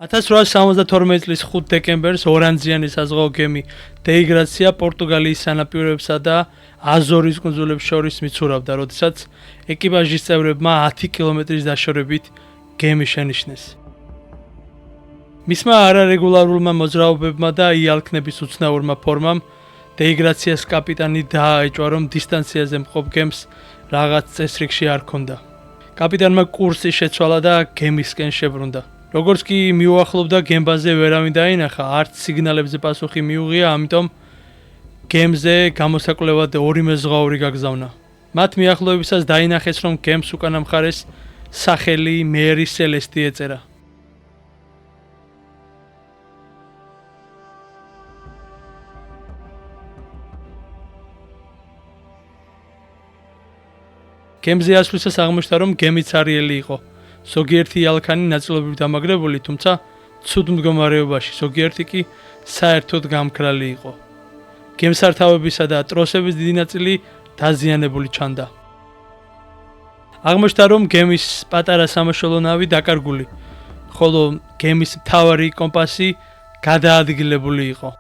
1872 წლის 5 დეკემბერს ორანძიანი საზღვაო გემი დეიგრაცია პორტუგალიის სანაპიროებსა და აზორის კუნძულებს შორის მიცურავდა, როდესაც ეკიპაჟის წევრებმა 10 კილომეტრის დაშორებით გემი შენიშნეს. მისმა არარეგულარულმა მოძრაობებმა და იალქნების უცნაურმა ფორმამ დეიგრაციას კაპიტანი დააეჭვა, რომ დისტანციაზე მყოფ გემს რაღაც წესრიგში არ ჰქონდა. კაპიტანმა კურსი შეცვალა და გემისკენ შებრუნდა. როგორც კი მიუახლოვდა, გემბანზე ვერავინ დაინახა, არც სიგნალებზე პასუხი მიუღია, ამიტომ გემზე გამოსაკვლევად 2 მეზღვაური გაგზავნა. მათ მიახლოებისას დაინახეს, რომ გემს უკანა მხარეს სახელი მერი სელესტი ეწერა. გემზე ასვლისას აღმოჩნდა, რომ გემი ცარიელი იყო. ზოგიერთი იალქანი ნაწილობრივ დამაგრებული, თუმცა ცუდ მდგომარეობაში, ზოგიერთი კი საერთოდ გამქრალი იყო. გემსართავებისა და ტროსების დიდი ნაწილი დაზიანებული ჩანდა. აღმოჩნდა, რომ გემის პატარა სამაშველო ნავი დაკარგული, ხოლო გემის მთავარი კომპასი გადაადგილებული იყო.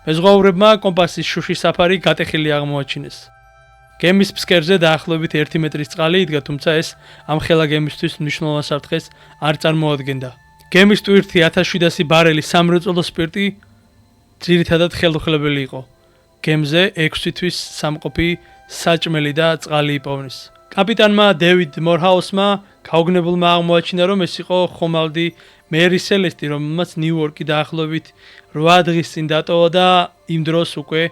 მეზღვაურებმა კომპასის შუში საფარი გატეხილი აღმოაჩინეს. გემის ფსკერზე დაახლოებით 1 მეტრის წყალი იდგა, თუმცა ეს ამ ხელა გემისთვის მნიშვნელოვან საფრთხეს არ წარმოადგენდა. გემის ტვირთი 1700 ბარელი სამრეწველო სპირტი ძირითადად ხელუხლებელი იყო. გემზე 6 თვის სამყოფი საჭმელი და წყალი იპოვნის. კაპიტანმა დევიდ მორჰაუსმა გაუგნებულმა აღმოაჩინა, რომ ეს იყო ხომალდი მერი სელესტი, რომელმაც ნიუ-იორკი დაახლოებით 8 დღის წინ დატოვა და იმ დროს უკვე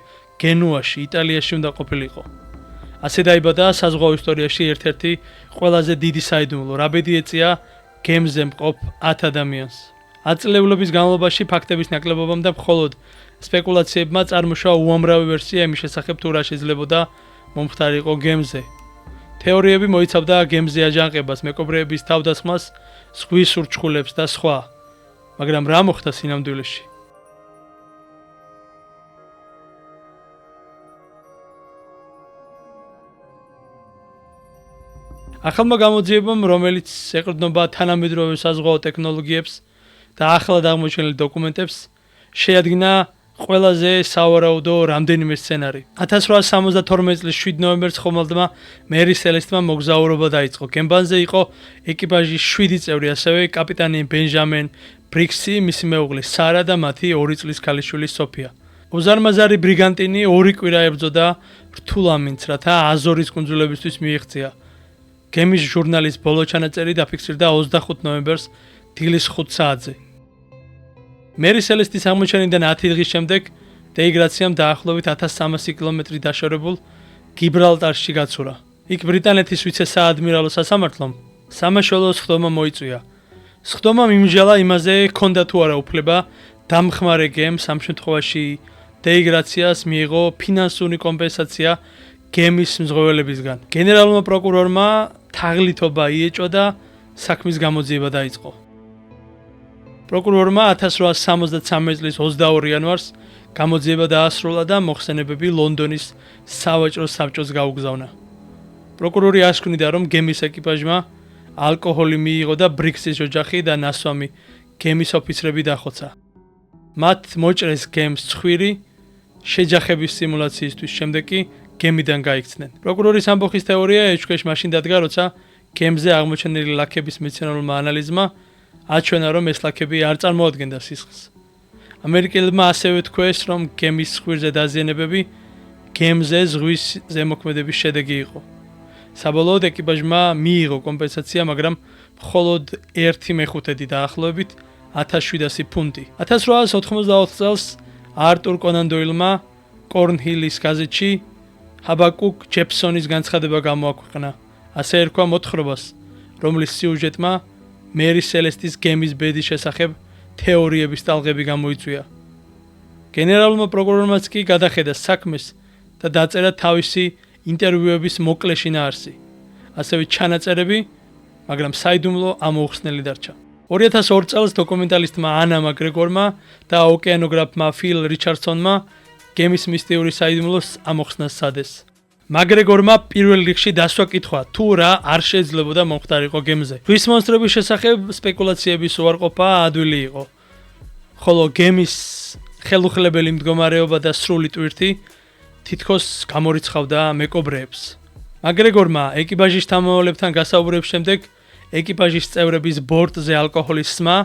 გენუაში, იტალიაში უნდა ყოფილიყო. ასე დაიბადა საზღვაო ისტორიაში ერთ-ერთი ყველაზე დიდი საიდუმლო, რა ბედი ეწია გემზე მყოფ 10 ადამიანს. აწლეულობის განმავლობაში ფაქტების ნაკლებობამ და მხოლოდ სპეკულაციებმა წარმოშვა უამრავი ვერსია იმის შესახებ, თუ რა შეიძლებოდა მომხდარიყო გემზე. თეორიები მოიცავდა გემზე აჯანყებას, მეკობრეების თავდასხმას, ზღვის ურჩხულებს და სხვა. მაგრამ რა მოხდა სინამდვილეში? ახალმა გამოძიებამ, რომელიც ეყრდნობა თანამედროვე საზღვაო ტექნოლოგიებს და ახლად აღმოჩენილ დოკუმენტებს, შეადგინა ყველაზე სავარაუდო რამდენიმე სცენარი. 1872 წლის 7 ნოემბერს ხომალდმა მერი სელესტმა მოგზაურობა დაიწყო. გემბანზე იყო ეკიპაჟის 7 წევრი, ასევე კაპიტანი ბენჟამინ ბრიქსი, მისი მეუღლე სარა და მათი 2 წლის ქალიშვილი სოფია. უზარმაზარი ბრიგანტინი 2 კვირა ებრძოდა რთულ ამინდს, რათა აზორის კუნძულებისთვის მიეღწია. გემის ჟურნალის ბოლო ჩანაწერი დაფიქსირდა 25 ნოემბერს დილის 5 საათზე. მერი სელესტის აღმოჩენიდან 10 დღის შემდეგ დეიგრაციამ დაახლოებით 1300 კილომეტრი დაშორებულ გიბრალტარში გაცურა. იქ ბრიტანეთის ვიცე-საადმირალო სასამართლომ სამაშველო სხდომა მოიწვია. სხდომამ იმჟალა იმაზე, ჰქონდა თუ არა უფლება დამხმარე გემს ამ შემთხვევაში დეიგრაციას მიიღო ფინანსური კომპენსაცია გემის მზღვეველებისგან. გენერალურმა პროკურორმა თაღლითობა იეჭვა და საქმის გამოძიება დაიწყო. პროკურორმა 1873 წლის 22 იანვარს გამოძიება დაასრულა და მოხსენებები ლონდონის სავაჭრო საბჭოს გაუგზავნა. პროკურორი ასკვნიდა, რომ გემის ეკიპაჟმა ალკოჰოლი მიიღო და ბრიქსის ოჯახი და ნასვამი გემის ოფიცრები დახოცა. მათ მოჭრეს გემს ცხვირი შეჯახების სიმულაციისთვის, შემდეგ კი გემიდან გაიქცნენ. პროკურორის ამბოხის თეორია ეჭქვეშ მაშინ დადგა, როცა გემზე აღმოჩენილი ლაქების მეცნიერულმა ანალიზმა აჩვენა, რომ ეს ლაქები არ წარმოადგენდა სისხლს. ამერიკელებმა ასევე თქვეს, რომ გემის ცხვირზე დაზიანებები გემზე ზღვის ზემოქმედების შედეგი იყო. საბოლოოდ ეკიპაჟმა მიიღო კომპენსაცია, მაგრამ მხოლოდ 1/5 დაახლოებით 1700 ფუნტი. 1894 წელს არტურ კონან დოილმა კორნჰილის გაზეთში ჰაბაკუკ ჯეფსონის განცხადება გამოაქვეყნა. ასე ერქვა მოთხრობას, რომლის სიუჟეტმა მერი სელესტის გემის ბედის შესახებ თეორიების ტალღები გამოიწვია. გენერალურმა პროკურორმაც კი გადახედა საქმეს და დაწერა თავისი ინტერვიუების მოკლე შინაარსი, ასევე ჩანაწერები, მაგრამ საიდუმლო ამოუხსნელი დარჩა. 2002 წელს დოკუმენტალისტმა ანა მაკგრეგორმა და ოკეანოგრაფმა ფილ რიჩარდსონმა გემის მისტიური საიდუმლოს ამოხსნა სცადეს. მაგრეგორმა პირველ რიგში დასვა კითხვა, თუ რა არ შეიძლებოდა მომხდარიყო გემზე. ზღვის მონსტრების შესახებ სპეკულაციების უარყოფა ადვილი იყო. ხოლო გემის ხელუხლებელი მდგომარეობა და სრული ტვირთი თითქოს გამორიცხავდა მეკობრეებს. მაგრეგორმა ეკიპაჟის თანამდებლებთან გასაუბრების შემდეგ ეკიპაჟის წევრების ბორტზე ალკოჰოლის სმა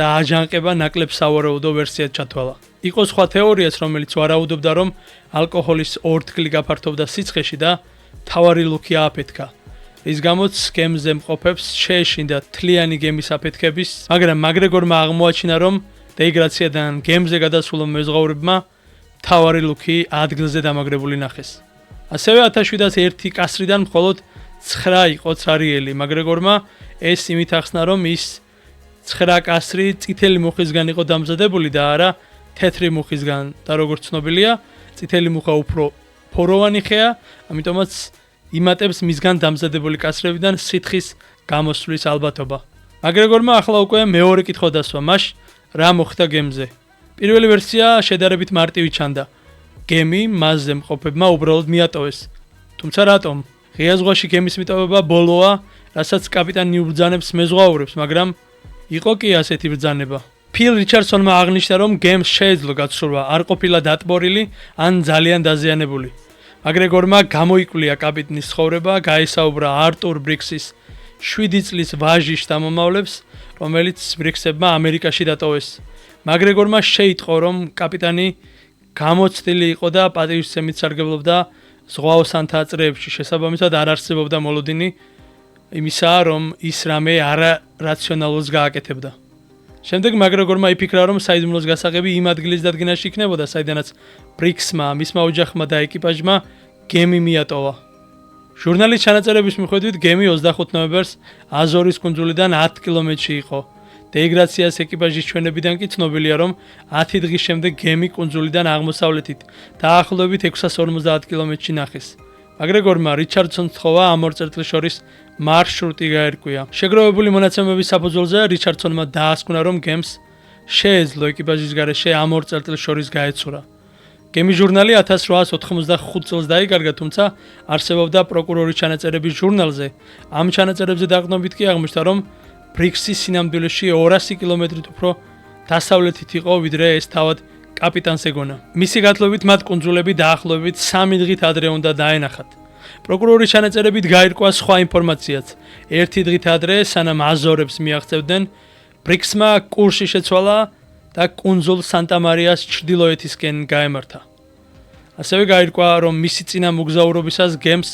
და აჯანყება ნაკლებ სავარაუდო ვერსიად ჩათვალა. იყო სხვა თეორიაც, რომელიც ვარაუდობდა, რომ ალკოჰოლის ორთქლი გაფართოვდა სიცხეში და თავარი ლუქი ააფეთქა. რის გამოც გემზე მყოფებს შეეშინდა თლიანი გემის აფეთქების, მაგრამ მაგრეგორმა აღმოაჩინა, რომ დეიგრაციიდან გემზე გადასულ მეზღვაურებმა თავარი ლუქი ადგილზე დამაგრებული ნახეს. ასევე 1701 კასრიდან მხოლოდ 9 იყო ცარიელი. მაგრეგორმა ეს იმით ახსნა, რომ ის 9 კასრი წითელი მუხისგან იყო დამზადებული და არა თეთრი მუხისგან და როგორც ცნობილია, წითელი მუხა უფრო ფოროვანი ხეა, ამიტომაც იმატებს მისგან დამზადებული კასრებიდან სითხის გამოსვლის ალბათობა. მაგრეგორმა ახლა უკვე მეორე კითხვა დასვა, მას რა მოხდა გემზე. პირველი ვერსია შედარებით მარტივი ჩანდა. გემი მასზე მყოფებმა უბრალოდ მიატოვეს. თუმცა რატომ? ღია ზღვაში გემის მიტოვება ბოლოა, რასაც კაპიტანი უბრძანებს მეზღვაურებს, მაგრამ იყო კი ასეთი ბრძანება. ფილ რიჩარდსონმა აღნიშნა, რომ გემს შეეძლო გაცურვა, არ ყოფილა დატბორილი ან ძალიან დაზიანებული. მაგრეგორმა გამოიკვლია კაპიტნის ცხოვრება, გაესაუბრა არტურ ბრიქსის 7 წლის ვაჟის შთამომავლებს, რომელიც ბრიქსებმა ამერიკაში დატოვეს. მაგრეგორმა შეიტყო, რომ კაპიტანი გამოცდილი იყო და პატივისცემით სარგებლობდა ზღვაოსანთა წრეებში, შესაბამისად არ არსებობდა მოლოდინი იმისა, რომ ის რამე არარაციონალურს გააკეთებდა. შემდეგ მაგრეგორმა იფიქრა, რომ საიდუმლოს გასაღები იმ ადგილის დადგენაში იქნებოდა, საიდანაც ბრიქსმა, მისმა ოჯახმა და ეკიპაჟმა გემი მიატოვა. ჟურნალის ჩანაწერების მიხედვით გემი 25 ნოემბერს აზორის კუნძულიდან 10 კილომეტრში იყო. დეიგრაციას ეკიპაჟის ჩვენებიდან კი ცნობილია, რომ 10 დღის შემდეგ გემი კუნძულიდან აღმოსავლეთით დაახლოებით 650 კილომეტრში ნახეს. მაგრეგორმა რიჩარდსონს თხოვა ამ ორ წერტილს შორის მარშრუტი გაერკვია. შეგროვებული მონაცემების საფუძველზე რიჩარდსონმა დაასკვნა, რომ გემს შეეძლო ეკიპაჟის გარეშე ამ ორ წერტილს შორის გაეცურა. გემის ჟურნალი 1895 წელს დაიკარგა, თუმცა არსებობდა პროკურორის ჩანაწერების ჟურნალზე. ამ ჩანაწერებზე დაყრდნობით კი აღმოჩნდა, რომ ბრიქსი სინამდვილეში 200 კილომეტრით უფრო დასავლეთით იყო, ვიდრე ეს თავად კაპიტანს ეგონა. მისი გათვლებით მათ კუნძულები დაახლოებით 3 დღით ადრე უნდა დაენახათ. პროკურორის ჩანაწერებით გაირკვა სხვა ინფორმაციაც. 1 დღით ადრე, სანამ აზორებს მიაღწევდნენ, ბრიქსმა კურსი შეცვალა და კუნძულ სანტა-მარიას ჩრდილოეთისკენ გაემართა. ასევე გაირკვა, რომ მისი წინა მოგზაურობისას გემს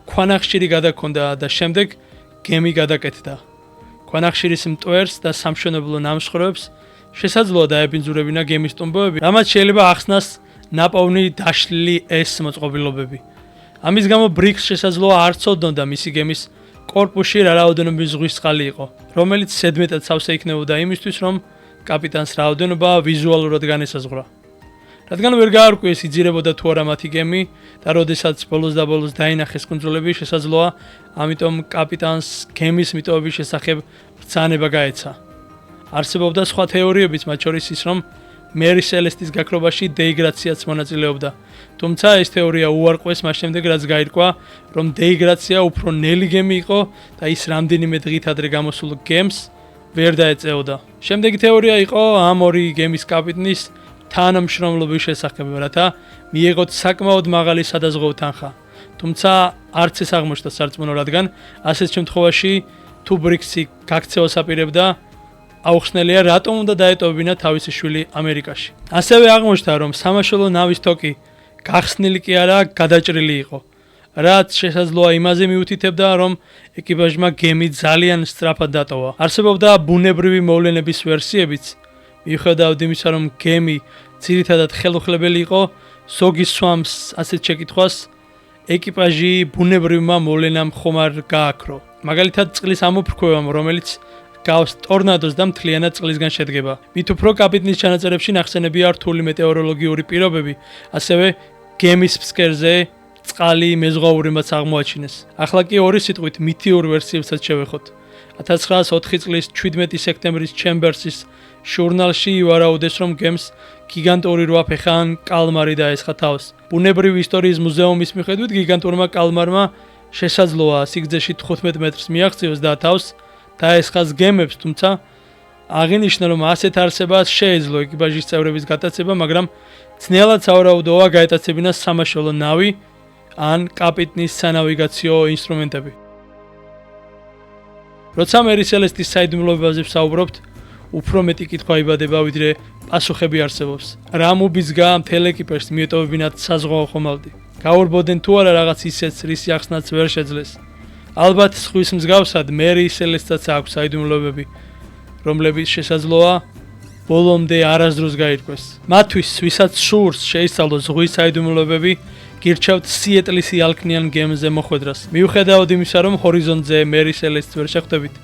ქვანახშირი გადაქონდა და შემდეგ გემი გადაკეთდა. ქვანახშირის მტვერს და სამშენებლო ნამსხვრევებს შესაძლოა დაებინძურებინა გემის ტომბოები, რამაც შეიძლება ახსნას ნაპოვნი დაშლილი ეს მოწყობილობები. ამის გამო ბრიქსს შესაძლოა არ ცოდნოდა მისი გემის კორპუსში რა რაოდენობის ზღვის წყალი იყო, რომელიც ზედმეტად სავსე იქნებოდა იმისთვის, რომ კაპიტანს რაოდენობა ვიზუალურად განესაზღვრა. რადგან ვერ გაარკვიეს იძირებოდა თუ არა მათი გემი და როდესაც ბოლოს და ბოლოს დაინახეს კუნძულები, შესაძლოა ამიტომ კაპიტანს გემის მიტოვების შესახებ ბრძანება გაეცა. არსებობდა სხვა თეორიებიც, მათ შორის ის, რომ მერი სელესტის გაქრობაში დეიგრაციაც მონაწილეობდა. თუმცა ეს თეორია უარყვეს მას შემდეგ, რაც გაირკვა, რომ დეიგრაცია უფრო ნელი გემი იყო და ის რამდენიმე დღით ადრე გამოსულ გემს ვერ დაეწეოდა. შემდეგი თეორია იყო ამ ორი გემის კაპიტნის თანამშრომლობის შესახებ, რათა მიეღოთ საკმაოდ მაღალი სადაზღვევო თანხა. თუმცა არც ეს აღმოჩნდა სარწმუნო, რადგან ასეთ შემთხვევაში თუ ბრიქსი გაქცევას აპირებდა, აუხსნელია რატომ უნდა დაეტოვებინა თავისი შვილი ამერიკაში. ასევე აღმოჩნდა, რომ სამაშველო ნავის თოკი გახსნილი კი არა, გადაჭრილი იყო, რაც შესაძლოა იმაზე მიუთითებდა, რომ ეკიპაჟმა გემი ძალიან სწრაფად დატოვა. არსებობდა ბუნებრივი მოვლენების ვერსიებიც, მიუხედავად იმისა, რომ გემი ძირითადად ხელუხლებელი იყო, ზოგი სვამს ასეთ შეკითხვას ეკიპაჟი ბუნებრივმა მოვლენამ ხომ არ გააქრო. მაგალითად, წყლის ამოფრქვევამ, რომელიც გავს ტორნადოს და მთლიანად წყლისგან შედგება. მით უფრო კაპიტნის ჩანაწერებში ნახსენებია რთული მეტეოროლოგიური პირობები, ასევე გემის ფსკერზე წყალი მეზღვაურებმაც აღმოაჩინეს. ახლა კი ორი სიტყვით მითიურ ვერსიებსაც შევეხოთ. 1904 წლის 17 სექტემბრის ჩემბერსის ჟურნალში ივარაუდეს, რომ გემს გიგანტური 8 ფეხან კალმარი დაესხა თავს. ბუნებრივი ისტორიის მუზეუმის მიხედვით გიგანტურმა კალმარმა შესაძლოა სიგრძეში 15 მეტრს მიაღწიოს და თავს დაესხას გემებს, თუმცა აღინიშნა, რომ ასეთ არსებას შეეძლო ეკიპაჟის წევრების გატაცება, მაგრამ ძნელად სავარაუდოა გაეტაცებინა სამაშველო ნავი ან კაპიტნის სანავიგაციო ინსტრუმენტები. როცა მერი სელესტის საიდუმლოებაზე ვსაუბრობთ, უფრო მეტი კითხვა იბადება, ვიდრე პასუხები არსებობს. რა მუბიძგა მთელ ეკიპაჟს მიეტოვებინათ საზღვაო ხომალდი? გაურბოდნენ თუ არა რაღაც ისეთს, რის ახსნაც ვერ შეძლეს. ალბათ სხვის მსგავსად მერი სელესტსაც აქვს საიდუმლოებები, რომლებიც შესაძლოა ბოლომდე არასდროს გაირკვეს. მათთვის, ვისაც სურს შეისწავლოს ზღვის საიდუმლოებები, გირჩევთ სიეტლის იალქნიან გემზე მოხვედრას. მიუხედავად იმისა, რომ ჰორიზონტზე მერი სელესტს ვერ შეხვდებით,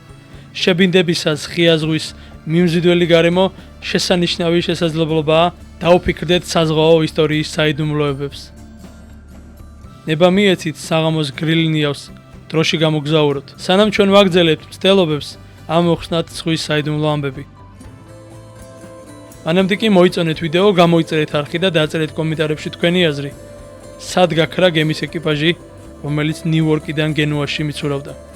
შებინდებისას ღია ზღვის მიმზიდველი გარემო შესანიშნავი შესაძლებლობაა დაუფიქრდეთ საზღვაო ისტორიის საიდუმლოებებს. ნება მიეცით საღამოს გრილინიავს დროში გამოგზაუროთ. სანამ ჩვენ ვაგრძელებთ მცდელობებს, ამოხსნათ ზღვის საიდუმლო ამბები. მანამდე კი მოიწონეთ ვიდეო, გამოიწერეთ არხი და დაწერეთ კომენტარებში თქვენი აზრი. სად გაქრა გემის ეკიპაჟი, რომელიც ნიუ-იორკიდან გენუაში მიცურავდა?